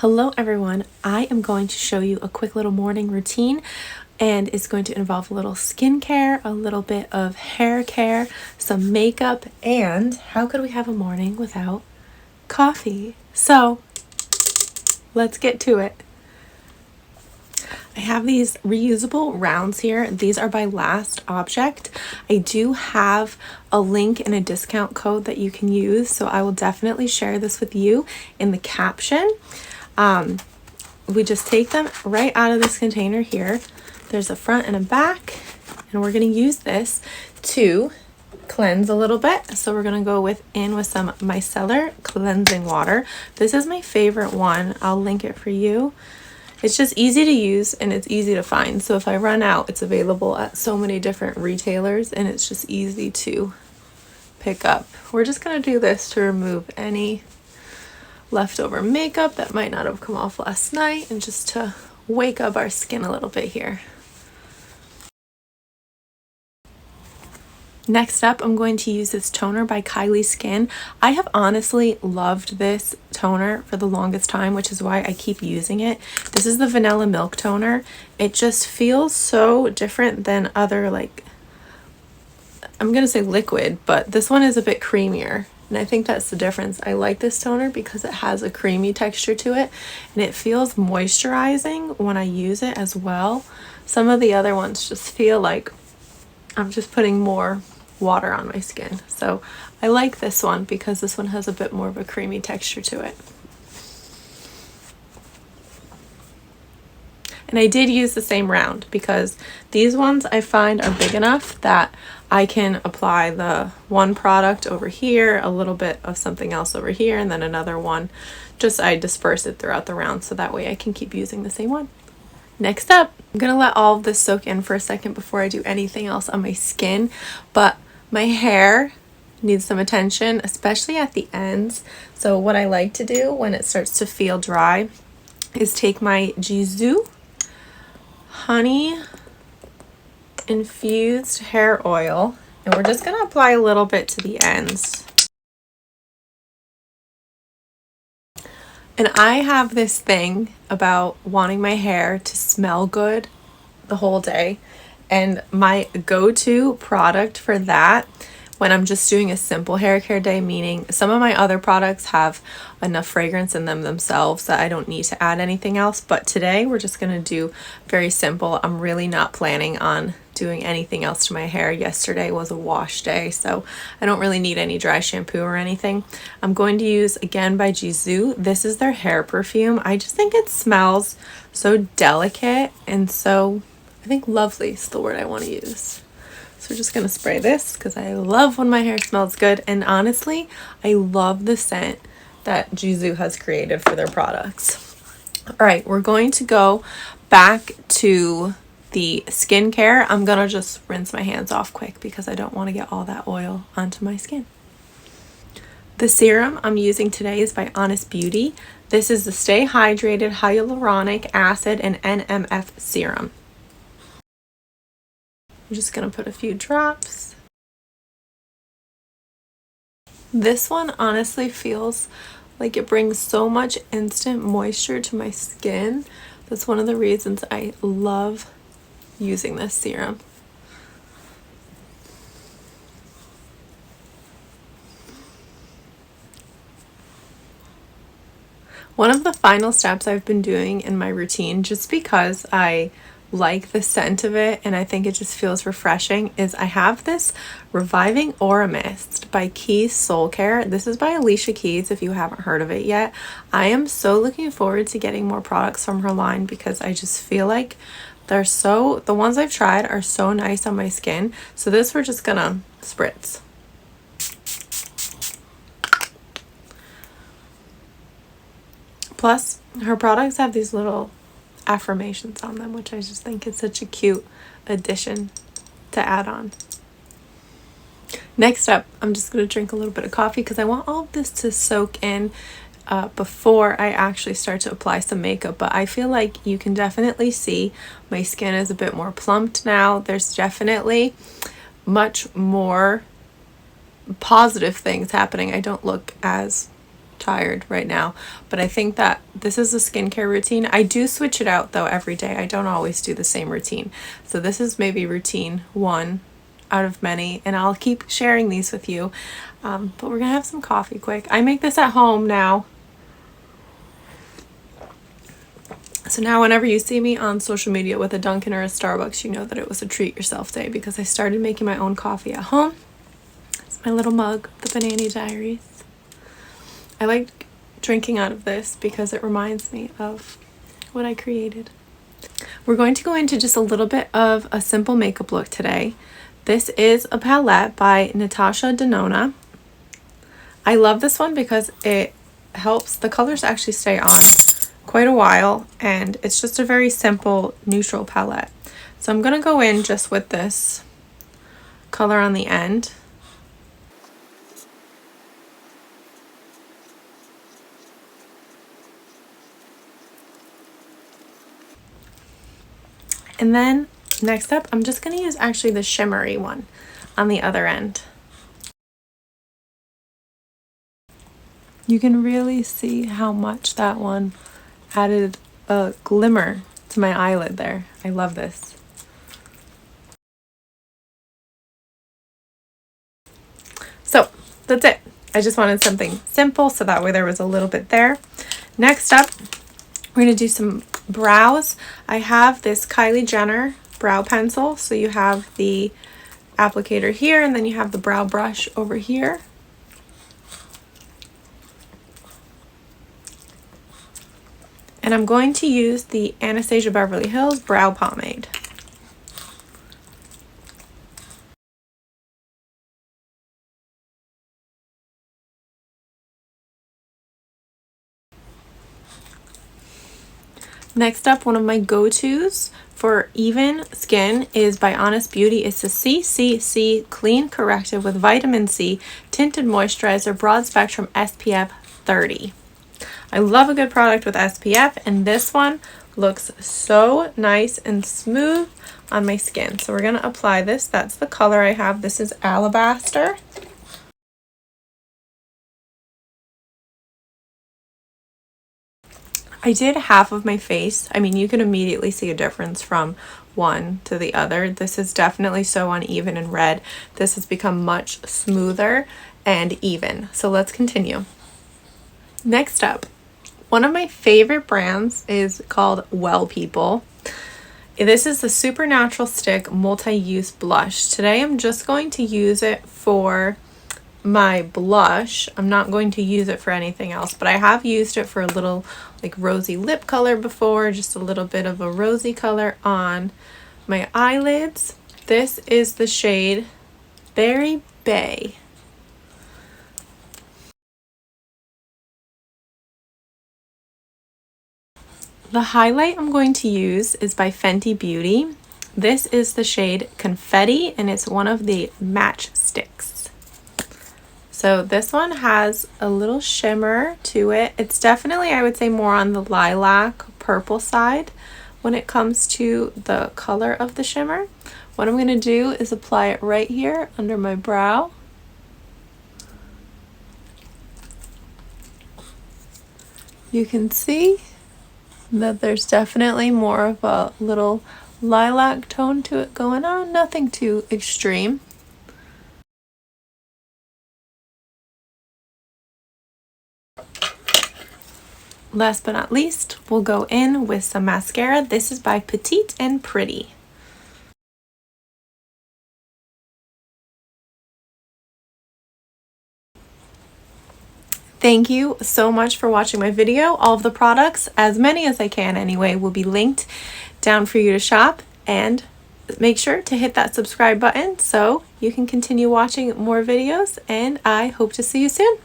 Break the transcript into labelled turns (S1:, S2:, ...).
S1: Hello everyone, I am going to show you a quick little morning routine and it's going to involve a little skincare, a little bit of hair care, some makeup, and how could we have a morning without coffee? So let's get to it. I have these reusable rounds here. These are by Last Object. I do have a link and a discount code that you can use, so I will definitely share this with you in the caption. We just take them right out of this container here. There's a front and a back, and we're going to use this to cleanse a little bit. So we're going to go in with some micellar cleansing water. This is my favorite one. I'll link it for you. It's just easy to use and it's easy to find. So if I run out, it's available at so many different retailers and it's just easy to pick up. We're just going to do this to remove any leftover makeup that might not have come off last night and just to wake up our skin a little bit here. Next up, I'm going to use this toner by Kylie Skin. I have honestly loved this toner for the longest time, which is why I keep using it. This is the Vanilla Milk Toner. It just feels so different than other, like, I'm going to say liquid, but this one is a bit creamier. And I think that's the difference. I like this toner because it has a creamy texture to it and it feels moisturizing when I use it as well. Some of the other ones just feel like I'm just putting more water on my skin. So I like this one because this one has a bit more of a creamy texture to it. And I did use the same round because these ones I find are big enough that I can apply the one product over here, a little bit of something else over here, and then another one. Just I disperse it throughout the round so that way I can keep using the same one. Next up, I'm going to let all of this soak in for a second before I do anything else on my skin, but my hair needs some attention, especially at the ends. So what I like to do when it starts to feel dry is take my Gisou honey infused hair oil and we're just going to apply a little bit to the ends. And I have this thing about wanting my hair to smell good the whole day. And my go-to product for that when I'm just doing a simple hair care day, meaning some of my other products have enough fragrance in them themselves that I don't need to add anything else. But today we're just going to do very simple. I'm really not planning on doing anything else to my hair. Yesterday was a wash day, so I don't really need any dry shampoo or anything. I'm going to use, again, by Gisou. This is their hair perfume. I just think it smells so delicate and so, I think lovely is the word I want to use. So we're just going to spray this because I love when my hair smells good. And honestly, I love the scent that Gisou has created for their products. All right, we're going to go back to the skincare. I'm going to just rinse my hands off quick because I don't want to get all that oil onto my skin. The serum I'm using today is by Honest Beauty. This is the Stay Hydrated Hyaluronic Acid and NMF Serum. I'm just going to put a few drops. This one honestly feels like it brings so much instant moisture to my skin. That's one of the reasons I love using this serum. One of the final steps I've been doing in my routine, just because I like the scent of it and I think it just feels refreshing, is I have this Reviving Aura Mist by Keys Soul Care. This is by Alicia Keys if you haven't heard of it yet. I am so looking forward to getting more products from her line because I just feel like the ones I've tried are so nice on my skin. So this we're just gonna spritz. Plus, her products have these little affirmations on them, which I just think is such a cute addition to add on. Next up, I'm just going to drink a little bit of coffee because I want all of this to soak in before I actually start to apply some makeup. But I feel like you can definitely see my skin is a bit more plumped now. There's definitely much more positive things happening. I don't look as tired right now, but I think that this is a skincare routine. I do switch it out though every day. I don't always do the same routine. So this is maybe routine 1 out of many, and I'll keep sharing these with you. But we're gonna have some coffee quick. I make this at home now. So now whenever you see me on social media with a Dunkin' or a Starbucks, you know that it was a treat yourself day because I started making my own coffee at home. It's my little mug, the Banannie Diaries. I like drinking out of this because it reminds me of what I created. We're going to go into just a little bit of a simple makeup look today. This is a palette by Natasha Denona. I love this one because it helps the colors actually stay on quite a while, and it's just a very simple neutral palette. So I'm going to go in just with this color on the end. And then next up, I'm just going to use actually the shimmery one on the other end. You can really see how much that one added a glimmer to my eyelid there. I love this. So that's it. I just wanted something simple so that way there was a little bit there. Next up, we're going to do some brows. I have this Kylie Jenner brow pencil. So you have the applicator here, and then you have the brow brush over here. And I'm going to use the Anastasia Beverly Hills Brow Pomade. Next up, one of my go-tos for even skin is by Honest Beauty. It's the CCC Clean Corrective with Vitamin C Tinted Moisturizer Broad Spectrum SPF 30. I love a good product with SPF, and this one looks so nice and smooth on my skin. So we're going to apply this. That's the color I have. This is Alabaster. I did half of my face. I mean, you can immediately see a difference from one to the other. This is definitely so uneven and red. This has become much smoother and even. So let's continue. Next up, one of my favorite brands is called Well People. This is the Supernatural Stick Multi-Use Blush. Today I'm just going to use it for my blush. I'm not going to use it for anything else, but I have used it for a little like rosy lip color before, just a little bit of a rosy color on my eyelids. This is the shade Berry Bay. The highlight I'm going to use is by Fenty Beauty. This is the shade Confetti, and it's one of the match sticks. So this one has a little shimmer to it. It's definitely, I would say, more on the lilac purple side when it comes to the color of the shimmer. What I'm going to do is apply it right here under my brow. You can see that there's definitely more of a little lilac tone to it going on, nothing too extreme. Last but not least, we'll go in with some mascara. This is by Petite and Pretty. Thank you so much for watching my video. All of the products, as many as I can anyway, will be linked down for you to shop, and make sure to hit that subscribe button so you can continue watching more videos, and I hope to see you soon.